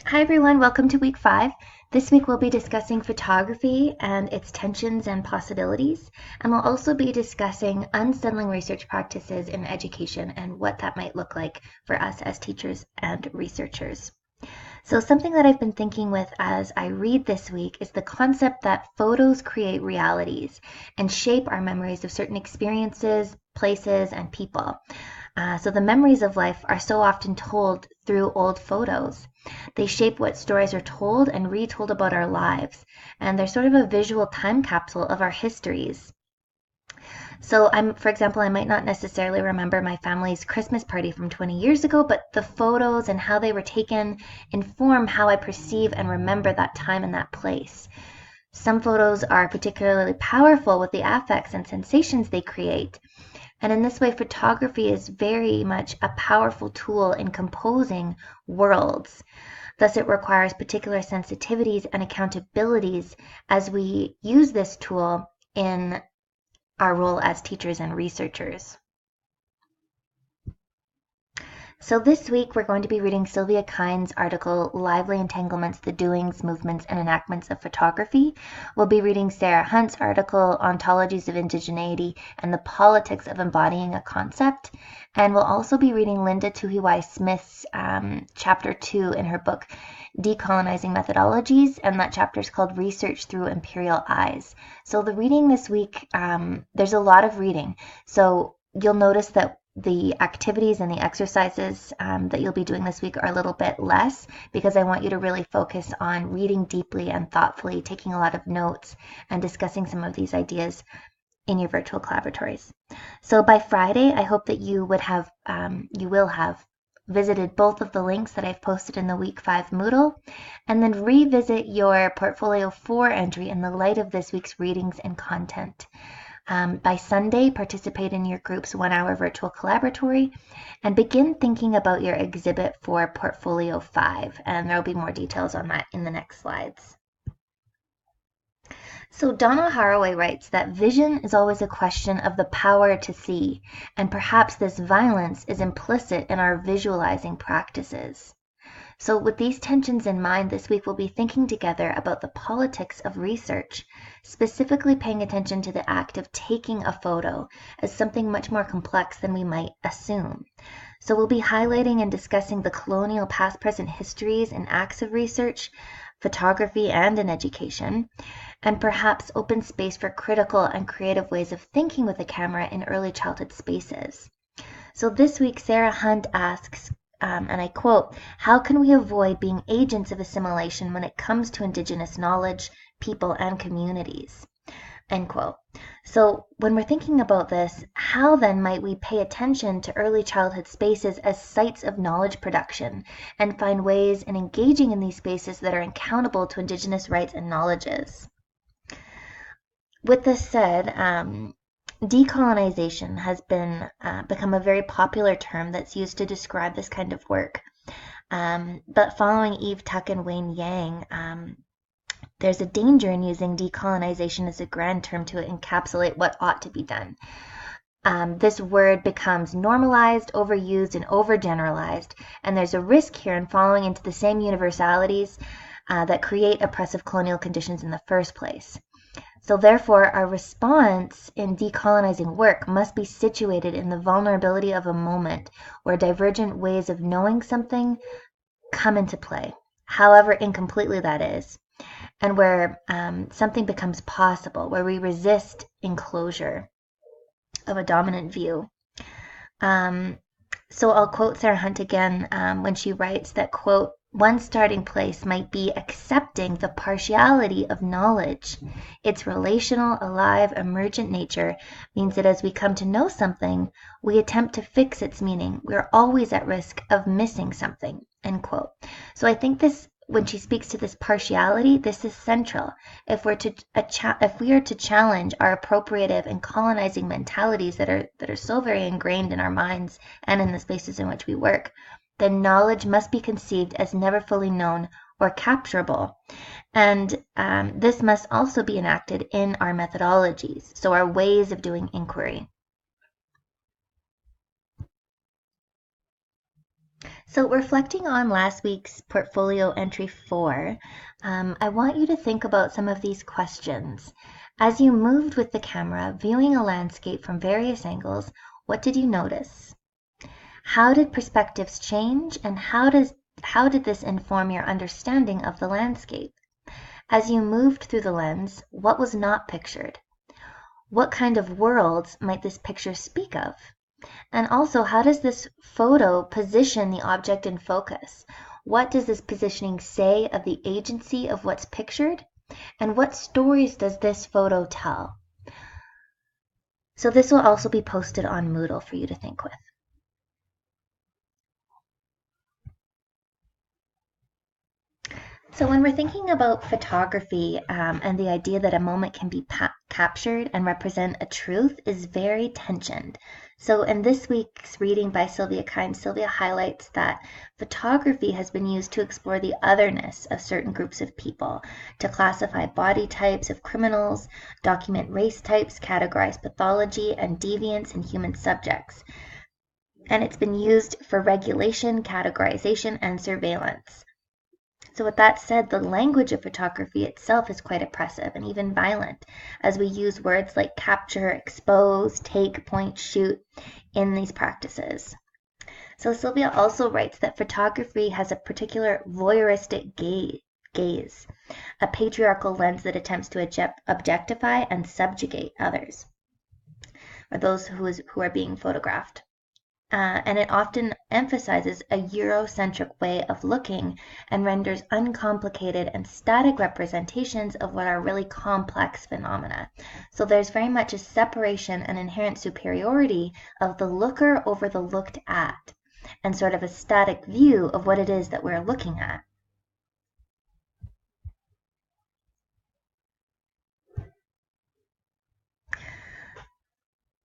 Hi everyone, welcome to week 5. This week we'll be discussing photography and its tensions and possibilities, and we'll also be discussing unsettling research practices in education and what that might look like for us as teachers and researchers. So something that I've been thinking with as I read this week is the concept that photos create realities and shape our memories of certain experiences, places, and people. So the memories of life are so often told through old photos. They shape what stories are told and retold about our lives, and they're sort of a visual time capsule of our histories. So for example, I might not necessarily remember my family's Christmas party from 20 years ago, but the photos and how they were taken inform how I perceive and remember that time and that place. Some photos are particularly powerful with the affects and sensations they create. And in this way, photography is very much a powerful tool in composing worlds. Thus, it requires particular sensitivities and accountabilities as we use this tool in our role as teachers and researchers. So this week we're going to be reading Sylvia Kind's article, Lively Entanglements, the Doings, Movements, and Enactments of Photography. We'll be reading Sarah Hunt's article, Ontologies of Indigeneity and the Politics of Embodying a Concept. And we'll also be reading Linda Tuhiwai Smith's chapter 2 in her book, Decolonizing Methodologies, and that chapter is called Research Through Imperial Eyes. So the reading this week, there's a lot of reading. So you'll notice that the activities and the exercises that you'll be doing this week are a little bit less because I want you to really focus on reading deeply and thoughtfully, taking a lot of notes, and discussing some of these ideas in your virtual collaboratories. So by Friday, I hope that you will have visited both of the links that I've posted in the week 5 Moodle, and then revisit your Portfolio 4 entry in the light of this week's readings and content. By Sunday, participate in your group's 1-hour virtual collaboratory and begin thinking about your exhibit for Portfolio 5. And there will be more details on that in the next slides. So Donna Haraway writes that vision is always a question of the power to see, and perhaps this violence is implicit in our visualizing practices. So with these tensions in mind, this week we'll be thinking together about the politics of research, specifically paying attention to the act of taking a photo as something much more complex than we might assume. So we'll be highlighting and discussing the colonial past-present histories and acts of research, photography, and in education, and perhaps open space for critical and creative ways of thinking with a camera in early childhood spaces. So this week, Sarah Hunt asks, and I quote, "How can we avoid being agents of assimilation when it comes to Indigenous knowledge, people, and communities?" End quote. So when we're thinking about this, how then might we pay attention to early childhood spaces as sites of knowledge production and find ways in engaging in these spaces that are accountable to Indigenous rights and knowledges? With this said, decolonization has become a very popular term that's used to describe this kind of work. But following Eve Tuck and Wayne Yang, there's a danger in using decolonization as a grand term to encapsulate what ought to be done. This word becomes normalized, overused, and overgeneralized, and there's a risk here in following into the same universalities that create oppressive colonial conditions in the first place. So therefore, our response in decolonizing work must be situated in the vulnerability of a moment where divergent ways of knowing something come into play, however incompletely that is, and where something becomes possible, where we resist enclosure of a dominant view. So I'll quote Sarah Hunt again when she writes that, quote, "One starting place might be accepting the partiality of knowledge. Its relational, alive, emergent nature means that as we come to know something, we attempt to fix its meaning. We're always at risk of missing something." End quote. So I think this, when she speaks to this partiality, this is central. If we are to challenge our appropriative and colonizing mentalities that are so very ingrained in our minds and in the spaces in which we work, then knowledge must be conceived as never fully known or capturable. And this must also be enacted in our methodologies, so our ways of doing inquiry. So reflecting on last week's portfolio entry 4, I want you to think about some of these questions. As you moved with the camera, viewing a landscape from various angles, what did you notice? How did perspectives change, and how did this inform your understanding of the landscape? As you moved through the lens, what was not pictured? What kind of worlds might this picture speak of? And also, how does this photo position the object in focus? What does this positioning say of the agency of what's pictured? And what stories does this photo tell? So this will also be posted on Moodle for you to think with. So when we're thinking about photography and the idea that a moment can be captured and represent a truth is very tensioned. So in this week's reading by Sylvia Kind, Sylvia highlights that photography has been used to explore the otherness of certain groups of people, to classify body types of criminals, document race types, categorize pathology and deviance in human subjects. And it's been used for regulation, categorization, and surveillance. So with that said, the language of photography itself is quite oppressive and even violent, as we use words like capture, expose, take, point, shoot in these practices. So Sylvia also writes that photography has a particular voyeuristic gaze, a patriarchal lens that attempts to objectify and subjugate others, or those who are being photographed. And it often emphasizes a Eurocentric way of looking and renders uncomplicated and static representations of what are really complex phenomena. So there's very much a separation and inherent superiority of the looker over the looked at, and sort of a static view of what it is that we're looking at.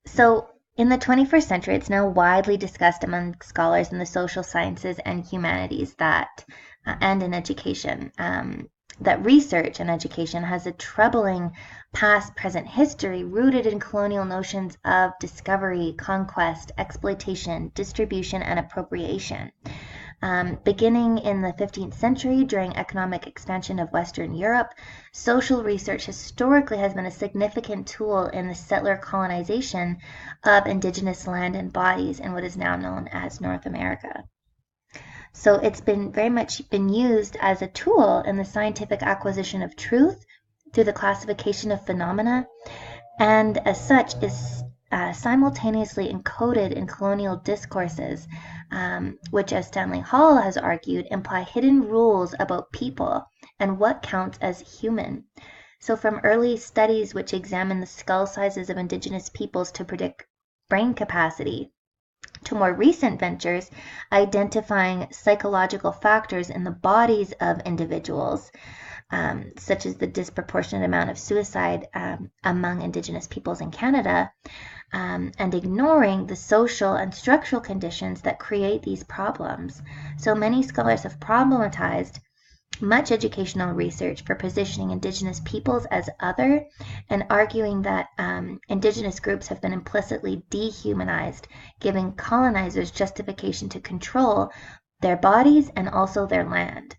So in the 21st century, it's now widely discussed among scholars in the social sciences and humanities and in education, that research and education has a troubling past-present history rooted in colonial notions of discovery, conquest, exploitation, distribution, and appropriation. Beginning in the 15th century, during economic expansion of Western Europe, social research historically has been a significant tool in the settler colonization of indigenous land and bodies in what is now known as North America. So it's been very much been used as a tool in the scientific acquisition of truth through the classification of phenomena, and as such is simultaneously encoded in colonial discourses, which, as Stanley Hall has argued, imply hidden rules about people and what counts as human. So from early studies which examine the skull sizes of indigenous peoples to predict brain capacity, to more recent ventures identifying psychological factors in the bodies of individuals, such as the disproportionate amount of suicide among Indigenous peoples in Canada, and ignoring the social and structural conditions that create these problems. So many scholars have problematized much educational research for positioning Indigenous peoples as other and arguing that Indigenous groups have been implicitly dehumanized, giving colonizers justification to control their bodies and also their land.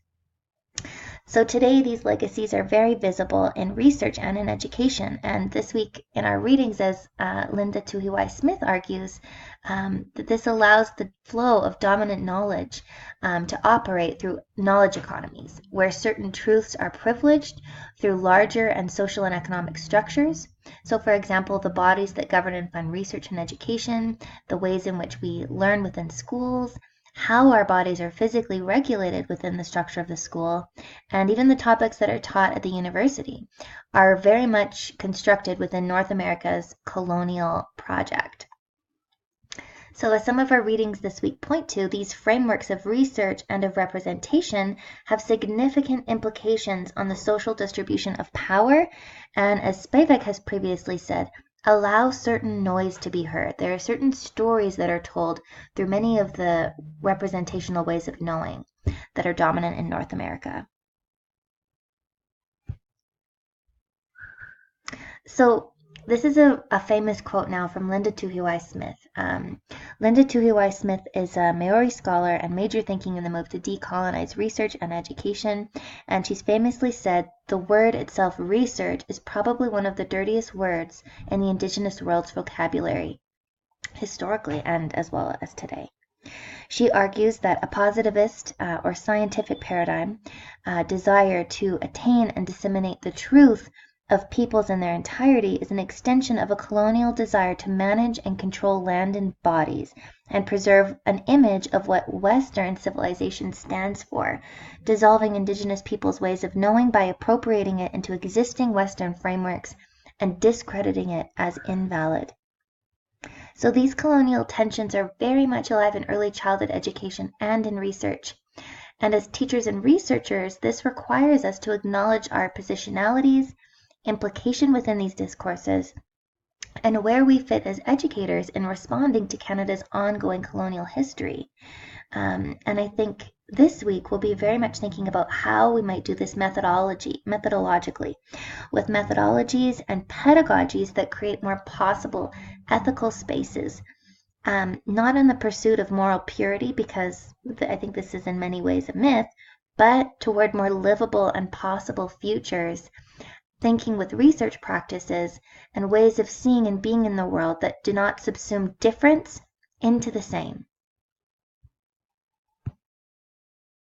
So today, these legacies are very visible in research and in education. And this week in our readings, as Linda Tuhiwai-Smith argues, that this allows the flow of dominant knowledge to operate through knowledge economies, where certain truths are privileged through larger and social and economic structures. So, for example, the bodies that govern and fund research and education, the ways in which we learn within schools, how our bodies are physically regulated within the structure of the school, and even the topics that are taught at the university are very much constructed within North America's colonial project. So as some of our readings this week point to, these frameworks of research and of representation have significant implications on the social distribution of power, and as Spivak has previously said, allow certain noise to be heard. There are certain stories that are told through many of the representational ways of knowing that are dominant in North America. So This is a famous quote now from Linda Tuhiwai-Smith. Linda Tuhiwai-Smith is a Maori scholar and major thinking in the move to decolonize research and education, and she's famously said, "The word itself, research, is probably one of the dirtiest words in the indigenous world's vocabulary, historically and as well as today." She argues that a positivist or scientific paradigm desire to attain and disseminate the truth of peoples in their entirety is an extension of a colonial desire to manage and control land and bodies and preserve an image of what Western civilization stands for, dissolving indigenous peoples' ways of knowing by appropriating it into existing Western frameworks and discrediting it as invalid. So these colonial tensions are very much alive in early childhood education and in research. And as teachers and researchers, this requires us to acknowledge our positionalities, implication within these discourses, and where we fit as educators in responding to Canada's ongoing colonial history. And I think this week we'll be very much thinking about how we might do this methodologically, with methodologies and pedagogies that create more possible ethical spaces, not in the pursuit of moral purity, because I think this is in many ways a myth, but toward more livable and possible futures, thinking with research practices and ways of seeing and being in the world that do not subsume difference into the same.